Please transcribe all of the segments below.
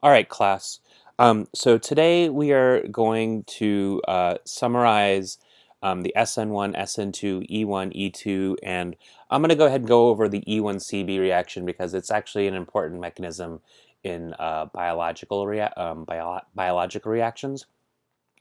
All right, class. So today we are going to summarize the SN1, SN2, E1, E2, and I'm going to go ahead and go over the E1CB reaction because it's actually an important mechanism in biological reactions.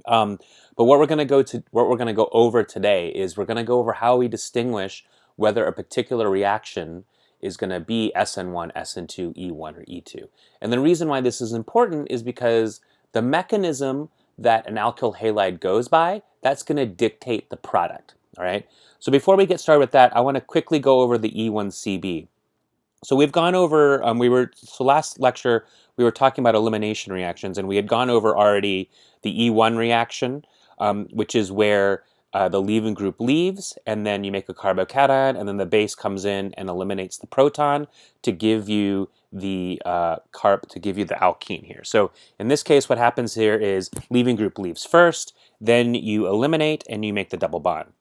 But what we're going to go over today is we're going to go over how we distinguish whether a particular reaction is going to be SN1, SN2, E1, or E2. And the reason why this is important is because the mechanism that an alkyl halide goes by, that's going to dictate the product. All right. So before we get started with that, I want to quickly go over the E1CB. So we've gone over, last lecture we were talking about elimination reactions, and we had gone over already the E1 reaction, which is where the leaving group leaves, and then you make a carbocation, and then the base comes in and eliminates the proton to give you the alkene here. So in this case, what happens here is leaving group leaves first, then you eliminate and you make the double bond.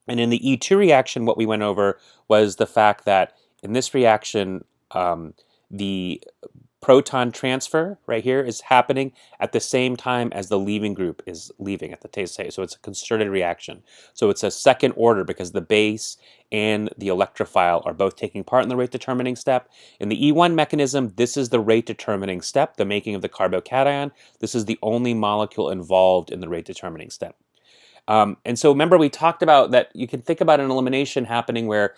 And in the E2 reaction, what we went over was the fact that in this reaction, the proton transfer right here is happening at the same time as the leaving group is leaving at the same. So it's a concerted reaction. So it's a second order because the base and the electrophile are both taking part in the rate determining step. In the E1 mechanism, this is the rate determining step, the making of the carbocation. This is the only molecule involved in the rate determining step. And so remember we talked about that you can think about an elimination happening where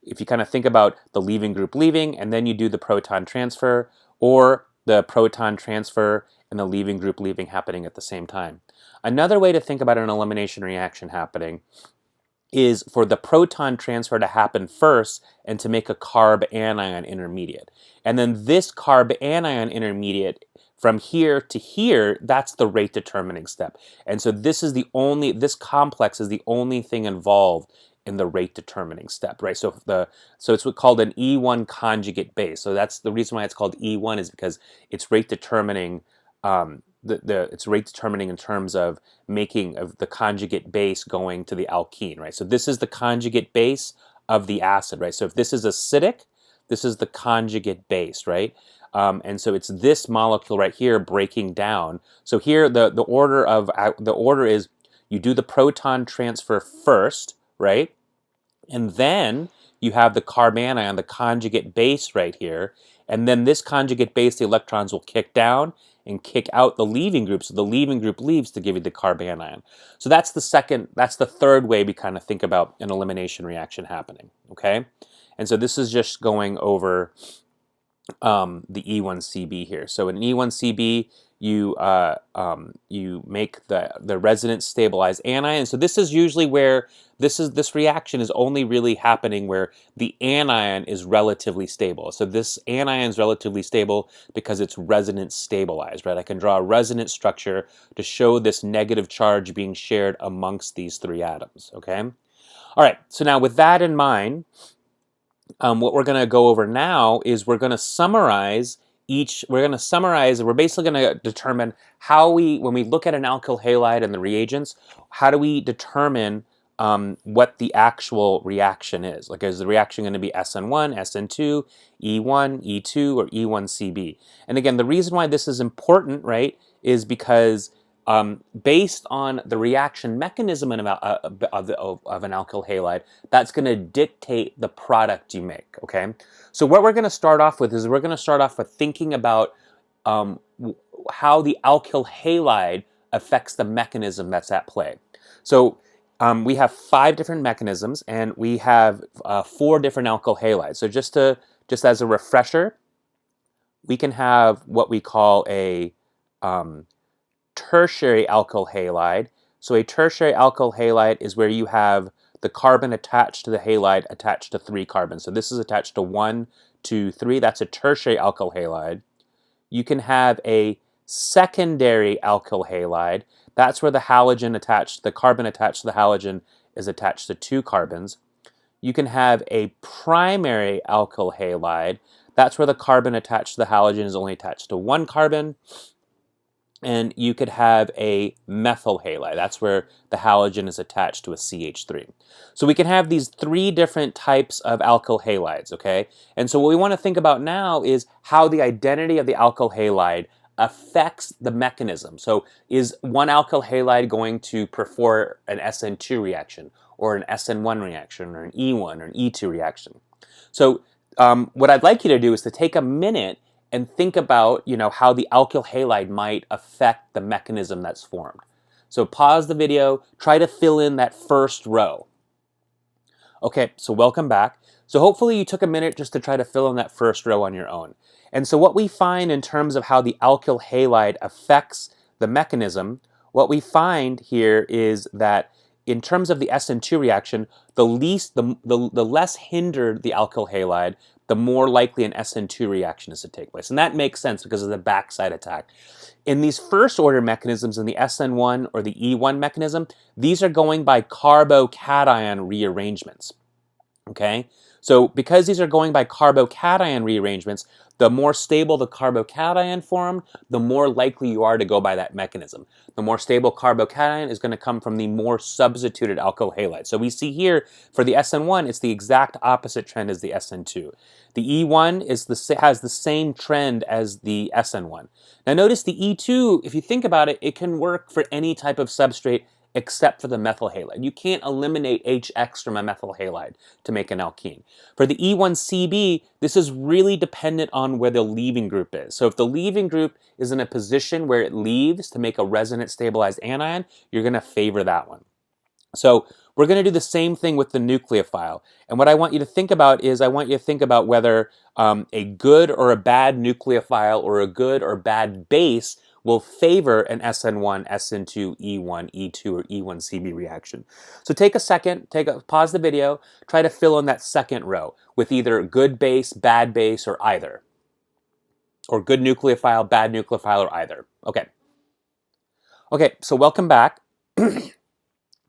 if you kind of think about the leaving group leaving and then you do the proton transfer, or the proton transfer and the leaving group leaving happening at the same time. Another way to think about an elimination reaction happening is for the proton transfer to happen first and to make a carb anion intermediate. And then this carb anion intermediate from here to here, that's the rate determining step. And so this complex is the only thing involved in the rate determining step, right? So it's called an E1 conjugate base. So that's the reason why it's called E1 is because it's rate determining. It's rate determining in terms of making of the conjugate base going to the alkene, right? So this is the conjugate base of the acid, right? So if this is acidic, this is the conjugate base, right? And so it's this molecule right here breaking down. So here the order is you do the proton transfer first, right? And then you have the carbanion, the conjugate base right here. And then this conjugate base, the electrons will kick down and kick out the leaving group. So the leaving group leaves to give you the carbanion. So that's the third way we kind of think about an elimination reaction happening, okay? And so this is just going over the E1CB here. So in E1CB, you make the resonance stabilized anion. So this is usually where this reaction is only really happening where the anion is relatively stable. So this anion is relatively stable because it's resonance stabilized, right? I can draw a resonance structure to show this negative charge being shared amongst these three atoms, okay? All right, so now with that in mind, what we're going to go over now is we're going to summarize we're basically going to determine when we look at an alkyl halide and the reagents, how do we determine what the actual reaction is? Like, is the reaction going to be SN1, SN2, E1, E2, or E1CB? And again, the reason why this is important, right, is because based on the reaction mechanism of an alkyl halide, that's going to dictate the product you make, okay? So what we're going to start off with is we're going to start off with thinking about how the alkyl halide affects the mechanism that's at play. So we have 5 different mechanisms, and we have 4 different alkyl halides. So just as a refresher, we can have what we call a tertiary alkyl halide. So a tertiary alkyl halide is where you have the carbon attached to the halide attached to 3 carbons. So this is attached to 1, 2, 3. That's a tertiary alkyl halide. You can have a secondary alkyl halide. That's where the carbon attached to the halogen is attached to 2 carbons. You can have a primary alkyl halide. That's where the carbon attached to the halogen is only attached to 1 carbon. and you could have a methyl halide. That's where the halogen is attached to a CH3. So we can have these three different types of alkyl halides, okay? And so what we want to think about now is how the identity of the alkyl halide affects the mechanism. So is one alkyl halide going to perform an SN2 reaction, or an SN1 reaction, or an E1 or an E2 reaction? So what I'd like you to do is to take a minute and think about, how the alkyl halide might affect the mechanism that's formed. So pause the video, try to fill in that first row. Okay, so welcome back. So hopefully you took a minute just to try to fill in that first row on your own. And so what we find in terms of how the alkyl halide affects the mechanism, what we find here is that in terms of the SN2 reaction, the less hindered the alkyl halide, the more likely an SN2 reaction is to take place. And that makes sense because of the backside attack. In these first order mechanisms, in the SN1 or the E1 mechanism, these are going by carbocation rearrangements. Okay? So because these are going by carbocation rearrangements, the more stable the carbocation formed, the more likely you are to go by that mechanism. The more stable carbocation is going to come from the more substituted alkyl halide. So we see here for the SN1, it's the exact opposite trend as the SN2. The E1 has the same trend as the SN1. Now notice the E2, if you think about it, it can work for any type of substrate except for the methyl halide. You can't eliminate HX from a methyl halide to make an alkene. For the E1CB, this is really dependent on where the leaving group is. So if the leaving group is in a position where it leaves to make a resonance stabilized anion, you're going to favor that one. So we're going to do the same thing with the nucleophile. And what I want you to think about is I want you to think about whether a good or a bad nucleophile or a good or bad base will favor an SN1, SN2, E1, E2, or E1CB reaction. So take a second, pause the video, try to fill in that second row with either good base, bad base, or either. Or good nucleophile, bad nucleophile, or either. Okay. Okay, so welcome back.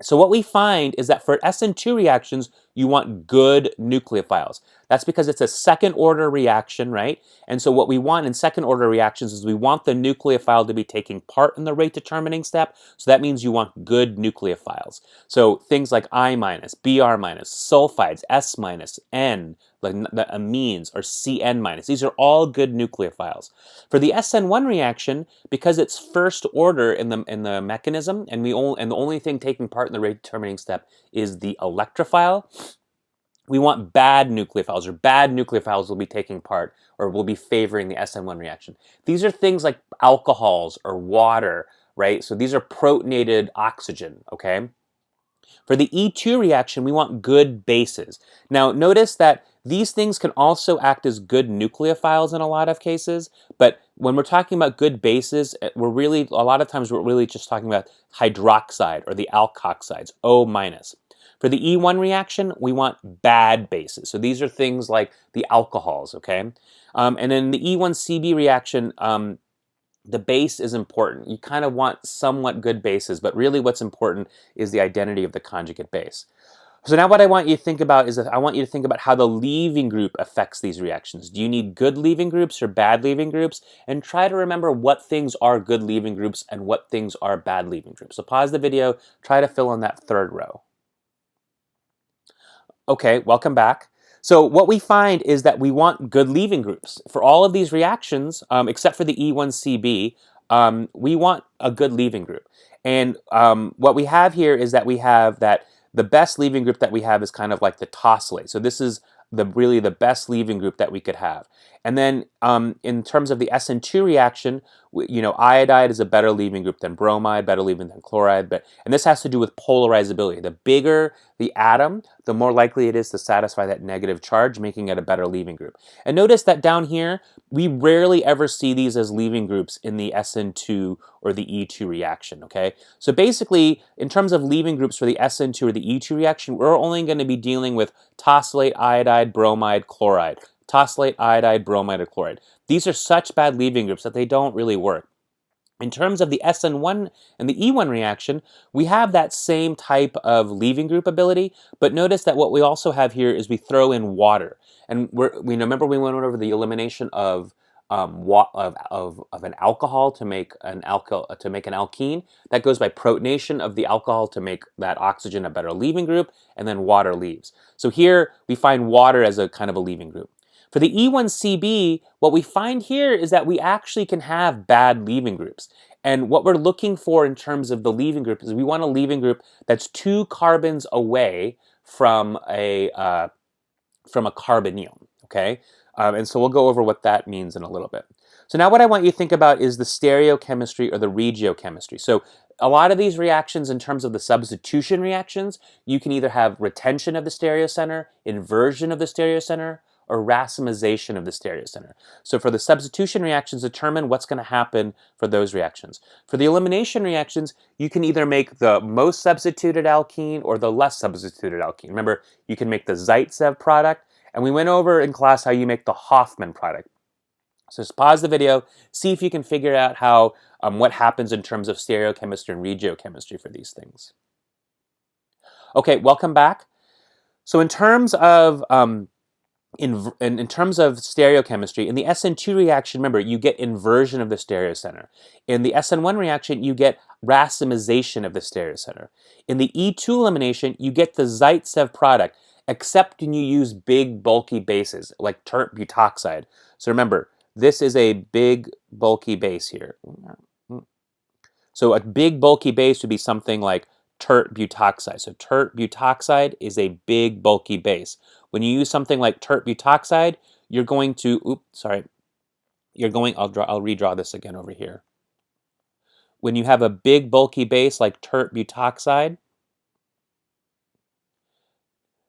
So what we find is that for SN2 reactions, you want good nucleophiles. That's because it's a second order reaction, right? And so what we want in second order reactions is we want the nucleophile to be taking part in the rate determining step. So that means you want good nucleophiles. So things like I minus, Br minus, sulfides, S minus, N, like the amines, or Cn minus. These are all good nucleophiles. For the SN1 reaction, because it's first order in the mechanism, and the only thing taking part in the rate determining step is the electrophile, we want bad nucleophiles, or bad nucleophiles will be taking part or will be favoring the SN1 reaction. These are things like alcohols or water, right? So these are protonated oxygen, okay? For the E2 reaction, we want good bases. Now notice that these things can also act as good nucleophiles in a lot of cases, but when we're talking about good bases, a lot of times we're really just talking about hydroxide or the alkoxides, O minus. For the E1 reaction, we want bad bases. So these are things like the alcohols, okay? And in the E1CB reaction, the base is important. You kind of want somewhat good bases, but really what's important is the identity of the conjugate base. So now what I want you to think about is that I want you to think about how the leaving group affects these reactions. Do you need good leaving groups or bad leaving groups? And try to remember what things are good leaving groups and what things are bad leaving groups. So pause the video, try to fill in that third row. Okay, welcome back. So what we find is that we want good leaving groups. For all of these reactions, except for the E1CB, we want a good leaving group. And what we have here is that we have that the best leaving group that we have is kind of like the tosylate. So this is really the best leaving group that we could have. And then in terms of the SN2 reaction, iodide is a better leaving group than bromide, better leaving than chloride. And this has to do with polarizability. The bigger the atom, the more likely it is to satisfy that negative charge, making it a better leaving group. And notice that down here, we rarely ever see these as leaving groups in the SN2 or the E2 reaction, okay? So basically, in terms of leaving groups for the SN2 or the E2 reaction, we're only going to be dealing with tosylate, iodide, bromide, chloride. Tosylate, iodide, bromide, or chloride. These are such bad leaving groups that they don't really work. In terms of the SN1 and the E1 reaction, we have that same type of leaving group ability, but notice that what we also have here is we throw in water. And we remember we went over the elimination of of an alcohol to make an alkene. That goes by protonation of the alcohol to make that oxygen a better leaving group, and then water leaves. So here we find water as a kind of a leaving group. For the E1CB, what we find here is that we actually can have bad leaving groups. And what we're looking for in terms of the leaving group is we want a leaving group that's 2 carbons away from a carbonyl, okay? And so we'll go over what that means in a little bit. So now what I want you to think about is the stereochemistry or the regiochemistry. So a lot of these reactions in terms of the substitution reactions, you can either have retention of the stereocenter, inversion of the stereocenter, or racemization of the stereocenter. So for the substitution reactions, determine what's going to happen for those reactions. For the elimination reactions, you can either make the most substituted alkene or the less substituted alkene. Remember, you can make the Zaitsev product, and we went over in class how you make the Hoffman product. So just pause the video, see if you can figure out how what happens in terms of stereochemistry and regiochemistry for these things. Okay, welcome back. So in terms of in terms of stereochemistry, in the SN2 reaction, remember, you get inversion of the stereocenter. In the SN1 reaction, you get racemization of the stereocenter. In the E2 elimination, you get the Zaitsev product, except when you use big, bulky bases, like tert butoxide. So remember, this is a big, bulky base here. So a big, bulky base would be something like tert butoxide. So tert butoxide is a big, bulky base. When you use something like tert butoxide, you're going to, I'll redraw this again over here. When you have a big, bulky base like tert butoxide,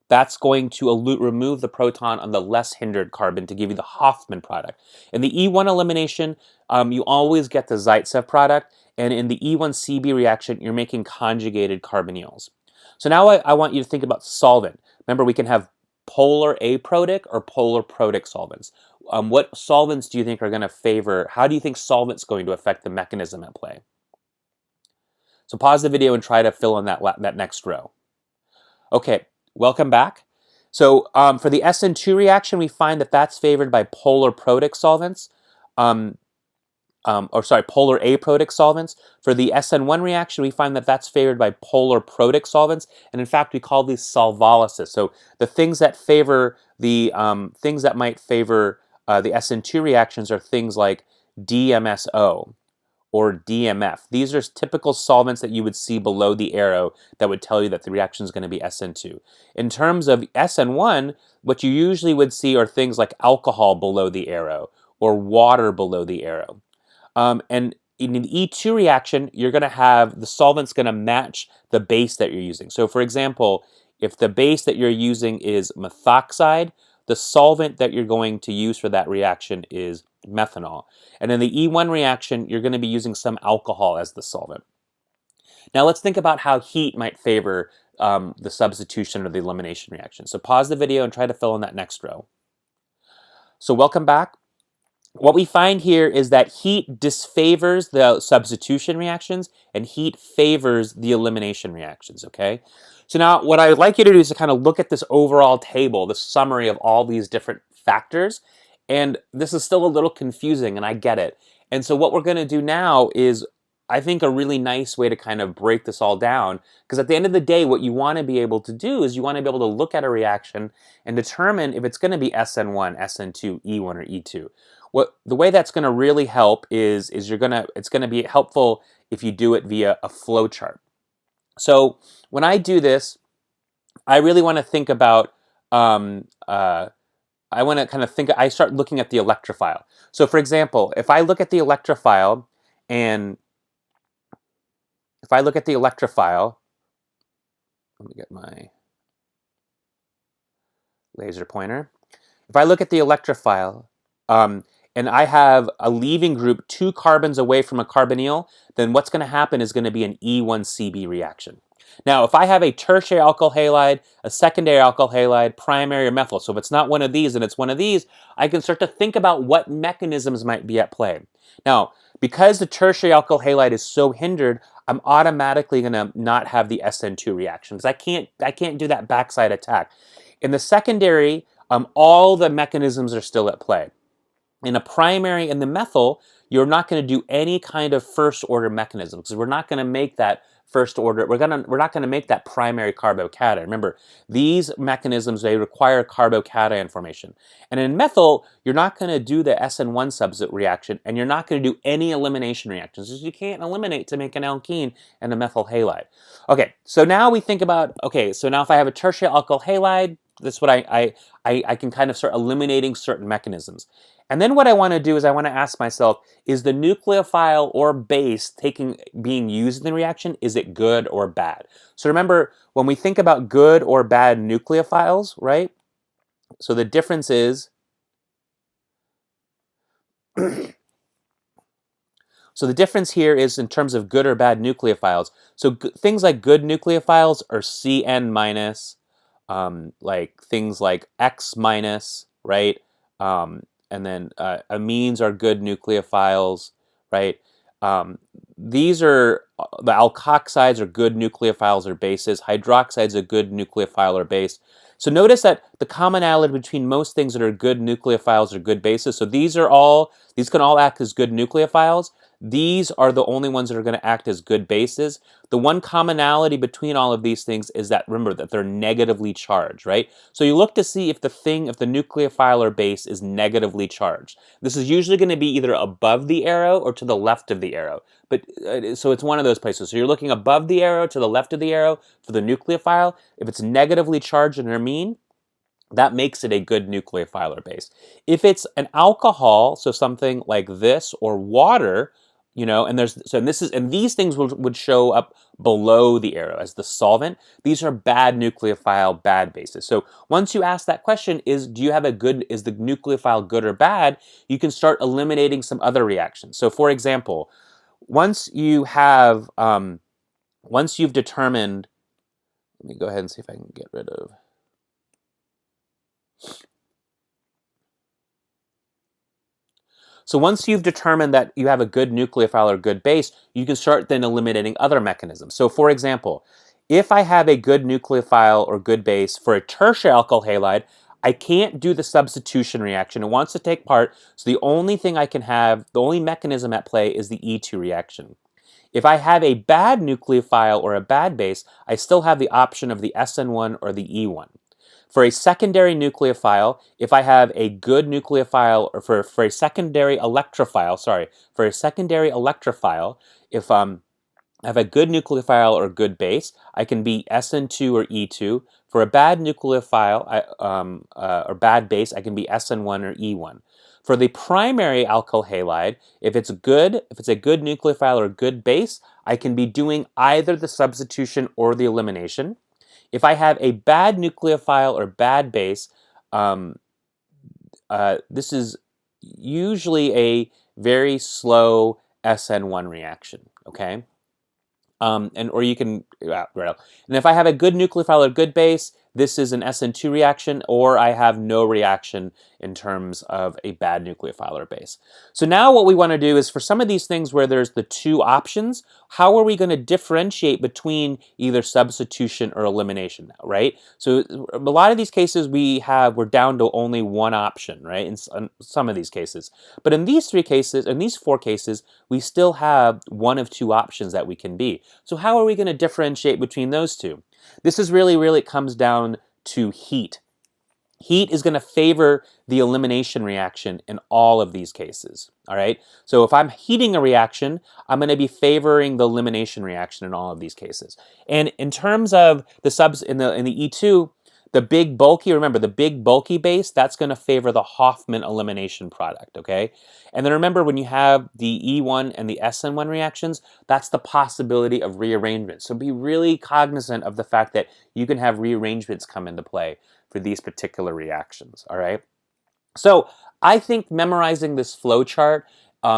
that's going to remove the proton on the less hindered carbon to give you the Hoffman product. In the E1 elimination, you always get the Zaitsev product, and in the E1CB reaction, you're making conjugated carbonyls. So now I want you to think about solvent. Remember, we can have polar aprotic or polar protic solvents. What solvents do you think are going to favor? How do you think solvent's going to affect the mechanism at play? So pause the video and try to fill in that next row. Okay. Welcome back. So for the SN2 reaction, we find that that's favored by polar protic solvents, polar aprotic solvents. For the SN1 reaction, we find that that's favored by polar protic solvents, and in fact, we call these solvolysis. So the things that favor the might favor the SN2 reactions are things like DMSO or DMF. These are typical solvents that you would see below the arrow that would tell you that the reaction is going to be SN2. In terms of SN1, what you usually would see are things like alcohol below the arrow or water below the arrow. And in an E2 reaction, you're going to have the solvent's going to match the base that you're using. So for example, if the base that you're using is methoxide, the solvent that you're going to use for that reaction is methanol. And in the E1 reaction, you're going to be using some alcohol as the solvent. Now let's think about how heat might favor the substitution or the elimination reaction. So pause the video and try to fill in that next row. So welcome back. What we find here is that heat disfavors the substitution reactions and heat favors the elimination reactions, okay? So now what I would like you to do is to kind of look at this overall table, the summary of all these different factors, and this is still a little confusing, and I get it. And so what we're going to do now is, I think, a really nice way to kind of break this all down, because at the end of the day, what you want to be able to do is you want to be able to look at a reaction and determine if it's going to be SN1, SN2, E1, or E2. The way that's going to really help is it's going to be helpful if you do it via a flow chart. So when I do this, I really want to think about I start looking at the electrophile. So for example, if I look at the electrophile, let me get my laser pointer. If I look at the electrophile, and I have a leaving group 2 carbons away from a carbonyl, then what's going to happen is going to be an E1CB reaction. Now, if I have a tertiary alkyl halide, a secondary alkyl halide, primary or methyl, so if it's not one of these and it's one of these, I can start to think about what mechanisms might be at play. Now, because the tertiary alkyl halide is so hindered, I'm automatically going to not have the SN2 reaction because I can't do that backside attack. In the secondary, all the mechanisms are still at play. In a primary, in the methyl, you're not going to do any kind of first order mechanism because we're not going to make that first order. We're not going to make that primary carbocation. Remember, these mechanisms, they require carbocation formation. And in methyl, you're not going to do the SN1 substitute reaction, and you're not going to do any elimination reactions because you can't eliminate to make an alkene and a methyl halide. Okay, so now we think about, okay, so now if I have a tertiary alkyl halide, that's what I can kind of start eliminating certain mechanisms. And then what I want to do is I want to ask myself, is the nucleophile or base being used in the reaction, is it good or bad? So remember, when we think about good or bad nucleophiles, right? So the difference is, so the difference here is in terms of good or bad nucleophiles. So things like good nucleophiles are CN minus, like things like X minus, right? And then amines are good nucleophiles, right? These are, the alkoxides are good nucleophiles or bases. Hydroxides are good nucleophile or base. So notice that the commonality between most things that are good nucleophiles or good bases, so these can all act as good nucleophiles. These are the only ones that are going to act as good bases. The one commonality between all of these things is that, remember, that they're negatively charged, right? So you look to see if the nucleophile or base is negatively charged. This is usually going to be either above the arrow or to the left of the arrow. But so it's one of those places. So you're looking above the arrow to the left of the arrow for the nucleophile. If it's negatively charged in amine, that makes it a good nucleophile or base. If it's an alcohol, so something like this or water, and these things would show up below the arrow as the solvent. These are bad nucleophile, bad bases. So once you ask that question, is the nucleophile good or bad? You can start eliminating some other reactions. So for example, once you've determined, let me go ahead and see if I can get rid of. So once you've determined that you have a good nucleophile or good base, you can start then eliminating other mechanisms. So for example, if I have a good nucleophile or good base for a tertiary alkyl halide, I can't do the substitution reaction. It wants to take part, so the only mechanism at play is the E2 reaction. If I have a bad nucleophile or a bad base, I still have the option of the SN1 or the E1. For a secondary nucleophile, if I have a good nucleophile, or for a secondary electrophile, if I have a good nucleophile or good base, I can be SN2 or E2. For a bad nucleophile or bad base, I can be SN1 or E1. For the primary alkyl halide, if it's a good nucleophile or good base, I can be doing either the substitution or the elimination. If I have a bad nucleophile or bad base, this is usually a very slow SN1 reaction, okay? Or you can, right. And if I have a good nucleophile or good base, this is an SN2 reaction, or I have no reaction in terms of a bad nucleophile or base. So now what we want to do is, for some of these things where there's the two options, how are we going to differentiate between either substitution or elimination now, right? So a lot of these cases we're down to only one option, right? In some of these cases. But in these four cases, we still have one of two options that we can be. So how are we going to differentiate between those two? This is really, it comes down to heat. Heat is going to favor the elimination reaction in all of these cases, all right? So if I'm heating a reaction, I'm going to be favoring the elimination reaction in all of these cases. And in terms of the subs in the E2, the big bulky base, that's going to favor the Hoffman elimination product, okay? And then remember, when you have the E1 and the SN1 reactions, that's the possibility of rearrangement. So be really cognizant of the fact that you can have rearrangements come into play for these particular reactions, all right? So I think memorizing this flow chart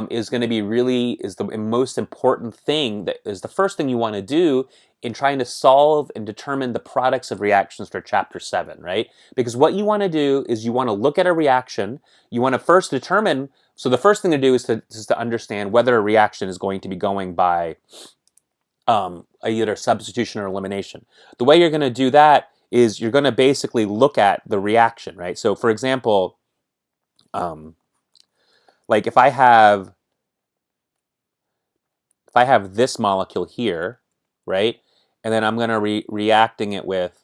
is going to be the most important thing, that is the first thing you want to do in trying to solve and determine the products of reactions for chapter 7, right? Because what you want to do is you want to look at a reaction, you want to first determine, so the first thing to do is to understand whether a reaction is going to be going by either substitution or elimination. The way you're going to do that is you're going to basically look at the reaction, right? So for example, Like if I have this molecule here, right? And then I'm going to reacting it with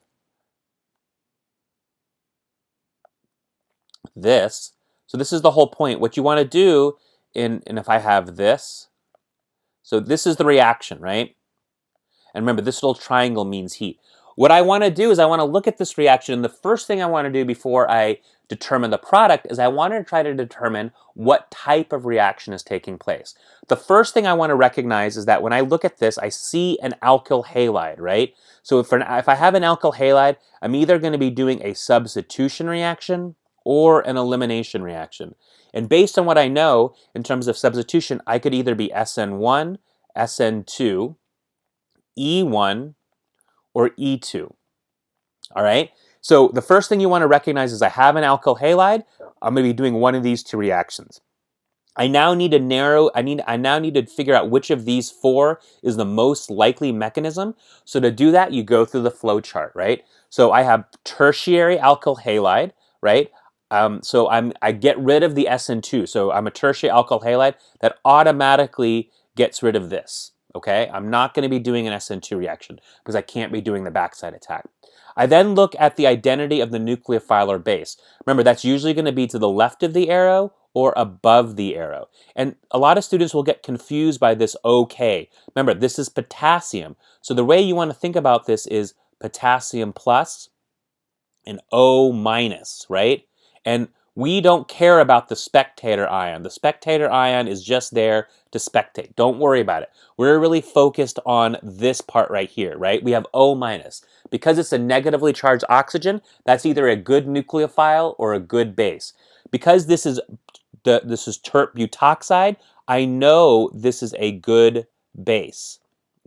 this. So this is the whole point. What you want to do and if I have this, so this is the reaction, right? And remember, this little triangle means heat. What I want to do is I want to look at this reaction, and the first thing I want to do before I determine the product is I want to try to determine what type of reaction is taking place. The first thing I want to recognize is that when I look at this, I see an alkyl halide, right? So if I have an alkyl halide, I'm either going to be doing a substitution reaction or an elimination reaction. And based on what I know in terms of substitution, I could either be SN1, SN2, E1, or E2. All right? So the first thing you want to recognize is I have an alkyl halide. I'm going to be doing one of these two reactions. I now need to figure out which of these four is the most likely mechanism. So to do that, you go through the flow chart, right? So I have tertiary alkyl halide, right? So I get rid of the SN2. So I'm a tertiary alkyl halide that automatically gets rid of this. Okay, I'm not going to be doing an SN2 reaction because I can't be doing the backside attack. I then look at the identity of the nucleophile or base. Remember, that's usually going to be to the left of the arrow or above the arrow. And a lot of students will get confused by this OK. Remember, this is potassium. So the way you want to think about this is potassium plus and O minus, right? And we don't care about the spectator ion. The spectator ion is just there to spectate. Don't worry about it. We're really focused on this part right here, right? We have O minus. Because it's a negatively charged oxygen, that's either a good nucleophile or a good base. Because this is tert butoxide, I know this is a good base,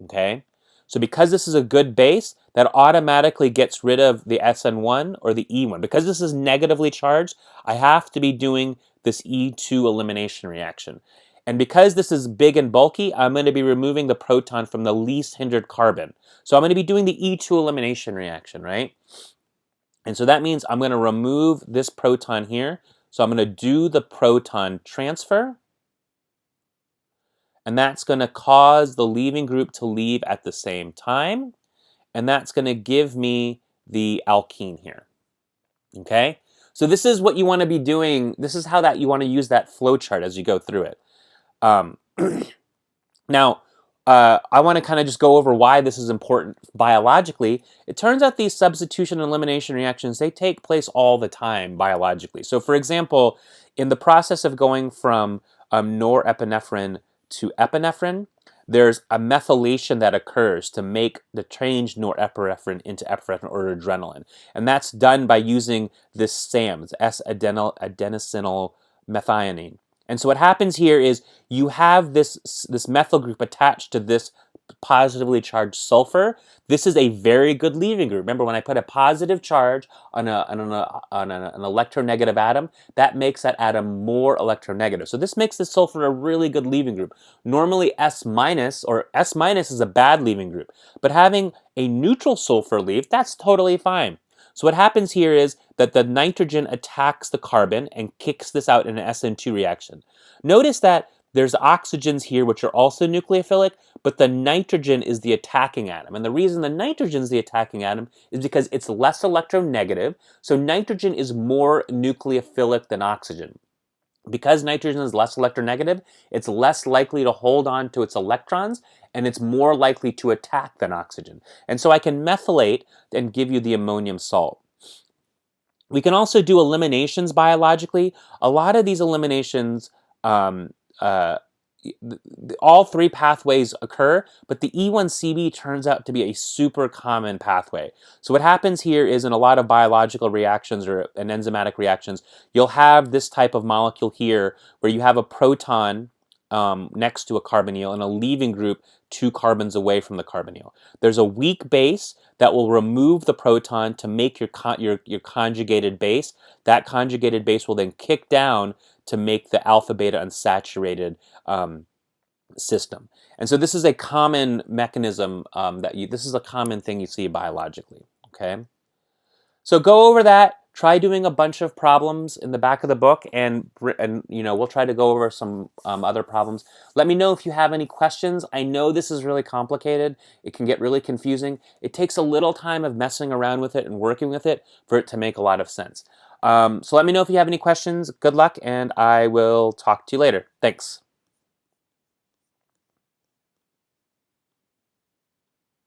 okay? So because this is a good base, that automatically gets rid of the SN1 or the E1. Because this is negatively charged, I have to be doing this E2 elimination reaction. And because this is big and bulky, I'm going to be removing the proton from the least hindered carbon. So I'm going to be doing the E2 elimination reaction, right? And so that means I'm going to remove this proton here. So I'm going to do the proton transfer. And that's going to cause the leaving group to leave at the same time. And that's going to give me the alkene here. Okay? So this is what you want to be doing. This is how that you want to use that flow chart as you go through it. Now, I want to kind of just go over why this is important biologically. It turns out these substitution and elimination reactions, they take place all the time biologically. So for example, in the process of going from norepinephrine to epinephrine, there's a methylation that occurs to make the change norepinephrine into epinephrine or adrenaline. And that's done by using this SAMs, S-adenosynyl methionine. And so what happens here is you have this methyl group attached to this positively charged sulfur. This is a very good leaving group. Remember, when I put a positive charge on an electronegative atom, that makes that atom more electronegative. So this makes the sulfur a really good leaving group. Normally S minus is a bad leaving group, but having a neutral sulfur leave, that's totally fine. So what happens here is that the nitrogen attacks the carbon and kicks this out in an SN2 reaction. Notice that there's oxygens here which are also nucleophilic, but the nitrogen is the attacking atom. And the reason the nitrogen is the attacking atom is because it's less electronegative, so nitrogen is more nucleophilic than oxygen. Because nitrogen is less electronegative, it's less likely to hold on to its electrons, and it's more likely to attack than oxygen. And so I can methylate and give you the ammonium salt. We can also do eliminations biologically. A lot of these eliminations, all three pathways occur, but the E1CB turns out to be a super common pathway. So what happens here is in a lot of biological reactions or enzymatic reactions, you'll have this type of molecule here where you have a proton next to a carbonyl and a leaving group 2 carbons away from the carbonyl. There's a weak base that will remove the proton to make your conjugated base. That conjugated base will then kick down to make the alpha-beta unsaturated system. And so this is a common mechanism this is a common thing you see biologically, okay? So go over that, try doing a bunch of problems in the back of the book, and we'll try to go over some other problems. Let me know if you have any questions. I know this is really complicated. It can get really confusing. It takes a little time of messing around with it and working with it for it to make a lot of sense. So let me know if you have any questions. Good luck, and I will talk to you later. Thanks.